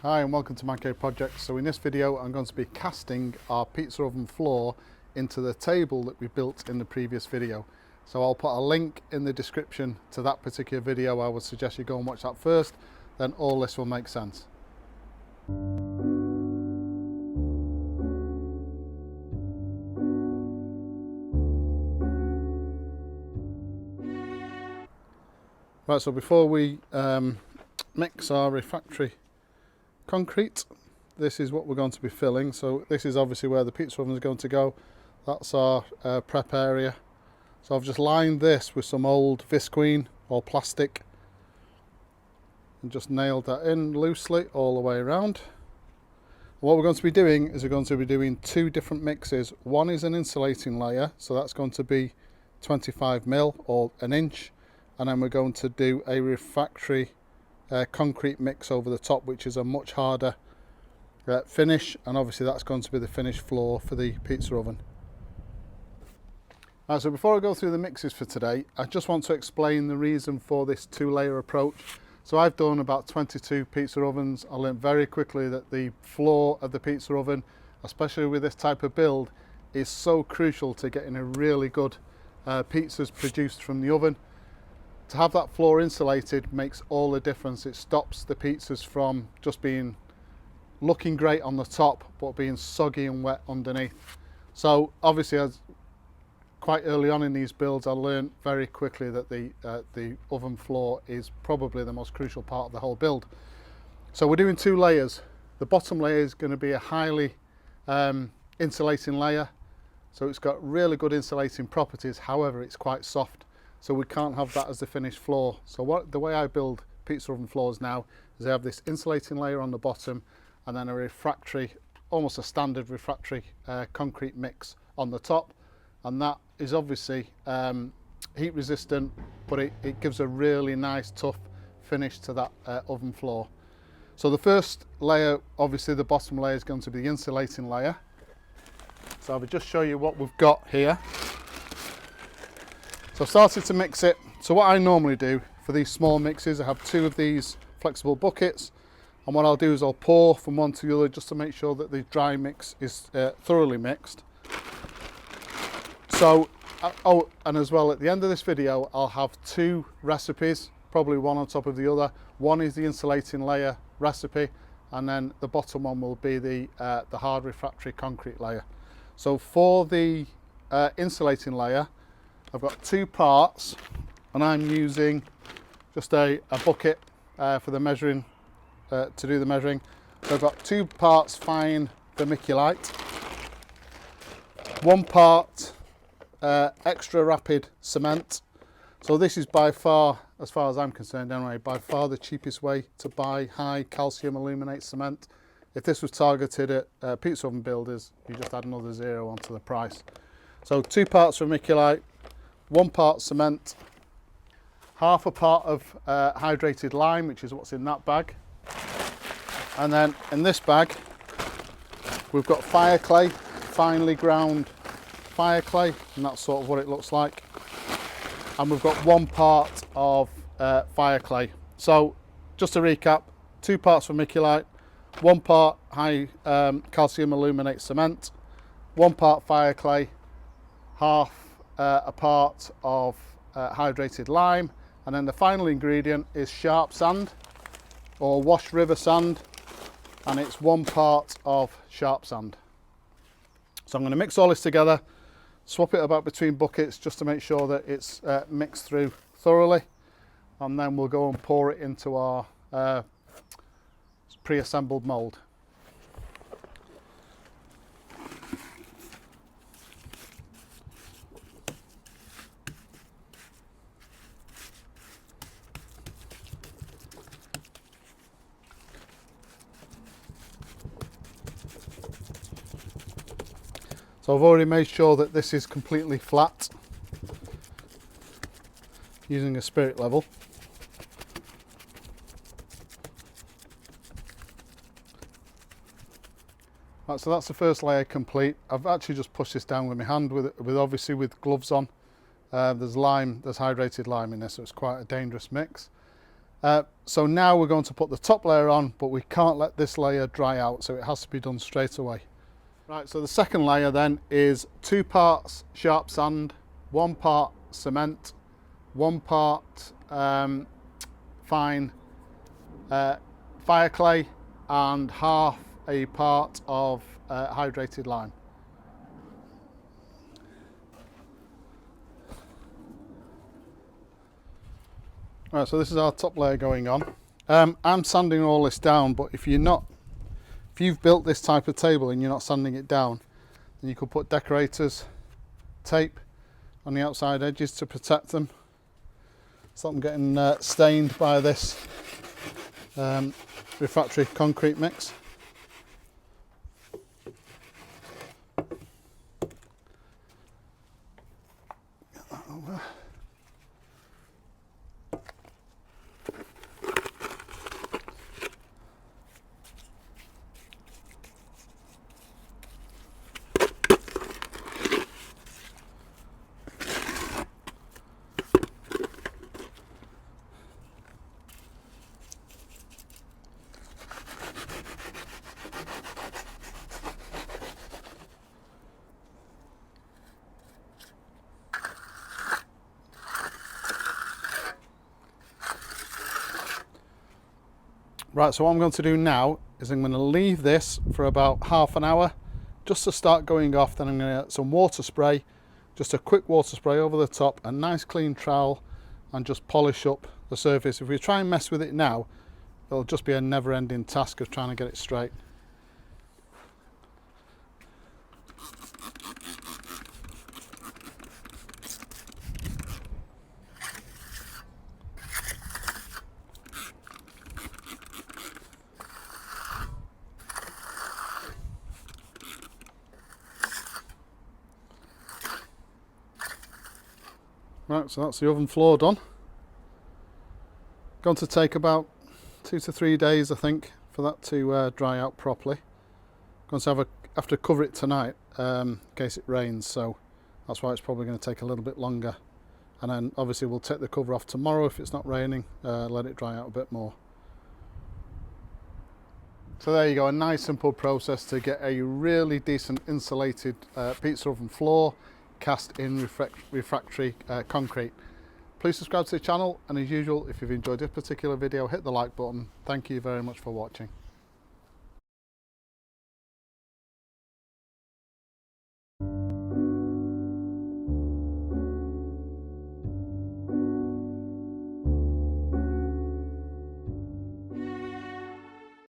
Hi and welcome to Mancave Project. So in this video I'm going to be casting our pizza oven floor into the table that we built in the previous video. So I'll put a link in the description to that particular video. I would suggest you go and watch that first, then all this will make sense. Right, so before we mix our refractory concrete, this is what we're going to be filling. So this is obviously where the pizza oven is going to go. That's our prep area. So I've just lined this with some old visqueen or plastic and just nailed that in loosely all the way around. What we're going to be doing is we're going to be doing two different mixes. One is an insulating layer, so that's going to be 25mm or an inch, and then we're going to do a refractory concrete mix over the top, which is a much harder finish, and obviously that's going to be the finished floor for the pizza oven. Right, so before I go through the mixes for today, I just want to explain the reason for this two-layer approach. So I've done about 22 pizza ovens. I learned very quickly that the floor of the pizza oven, especially with this type of build, is so crucial to getting a really good pizzas produced from the oven. To have that floor insulated makes all the difference. It stops the pizzas from just being looking great on the top but being soggy and wet underneath. So obviously, as quite early on in these builds, I learned very quickly that the oven floor is probably the most crucial part of the whole build. So we're doing two layers. The bottom layer is going to be a highly insulating layer, so it's got really good insulating properties. However, it's quite soft, so we can't have that as the finished floor. So the way I build pizza oven floors now is I have this insulating layer on the bottom and then a refractory, almost a standard refractory concrete mix on the top, and that is obviously heat resistant, but it gives a really nice tough finish to that oven floor. So the first layer, obviously the bottom layer, is going to be the insulating layer. So I'll just show you what we've got here. So I've started to mix it. So what I normally do for these small mixes, I have two of these flexible buckets, and what I'll do is I'll pour from one to the other just to make sure that the dry mix is thoroughly mixed. So, oh, and as well at the end of this video, I'll have two recipes, probably one on top of the other. One is the insulating layer recipe, and then the bottom one will be the hard refractory concrete layer. So for the insulating layer, I've got two parts, and I'm using just a bucket for the measuring, to do the measuring. So I've got two parts fine vermiculite, one part extra rapid cement. So this is by far, as far as I'm concerned anyway, by far the cheapest way to buy high calcium aluminate cement. If this was targeted at pizza oven builders, you just add another zero onto the price. So two parts vermiculite, one part cement, half a part of hydrated lime, which is what's in that bag, and then in this bag we've got fire clay, finely ground fire clay, and that's sort of what it looks like. And we've got one part of fire clay. So just to recap, two parts vermiculite, one part high calcium aluminate cement, one part fire clay, half a part of hydrated lime, and then the final ingredient is sharp sand or Wash River sand, and it's one part of sharp sand. So I'm going to mix all this together, swap it about between buckets just to make sure that it's mixed through thoroughly, and then we'll go and pour it into our pre-assembled mould. So I've already made sure that this is completely flat using a spirit level. Right, so that's the first layer complete. I've actually just pushed this down with my hand with obviously with gloves on. There's hydrated lime in this, so it's quite a dangerous mix. So now we're going to put the top layer on, but we can't let this layer dry out, so it has to be done straight away. Right, so the second layer then is 2 parts sharp sand, 1 part cement, 1 part fine fire clay, and half a part of hydrated lime. Right, so this is our top layer going on. I'm sanding all this down, but if you've built this type of table and you're not sanding it down, then you could put decorators tape on the outside edges to protect them, stop them getting stained by this refractory concrete mix. Get that over. Right, so what I'm going to do now is I'm going to leave this for about half an hour just to start going off. Then I'm going to get some water spray, just a quick water spray over the top, a nice clean trowel, and just polish up the surface. If we try and mess with it now, it'll just be a never-ending task of trying to get it straight. Right, so that's the oven floor done. Going to take about 2 to 3 days, I think, for that to dry out properly. Going to have to cover it tonight in case it rains, so that's why it's probably going to take a little bit longer. And then obviously we'll take the cover off tomorrow if it's not raining, let it dry out a bit more. So there you go, a nice simple process to get a really decent insulated pizza oven floor cast in refractory concrete. Please subscribe to the channel, and as usual, if you've enjoyed this particular video, hit the like button. Thank you very much for watching.